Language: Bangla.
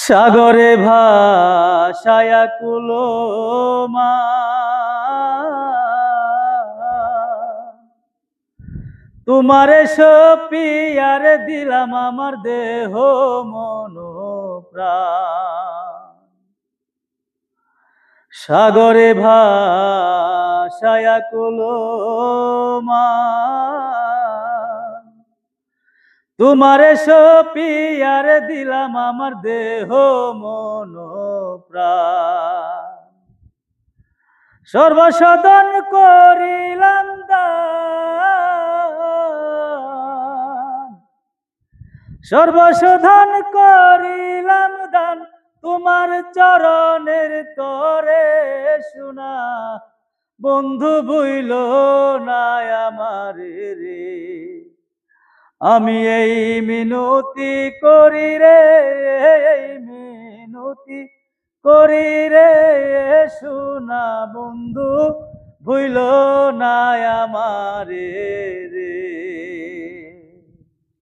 সাগরে ভাসায় কুলো মা, তোমারে সপিয়ার দিলাম আমার দেহ মন প্রাণ। সাগরে ভাসায় কুলো মা, তোমারে সপিয়ার দিলাম আমার দেহ মন প্রাণ। সর্বসাধন করিলাম দান, সর্বসাধন করিলাম দান, তোমার চরণের তরে শোনা। বন্ধু ভুইল না আমার রে, আমি এই মিনতি করি রে, এই মিনতি করি রে শোনা। বন্ধু ভুইল না আমারে রে।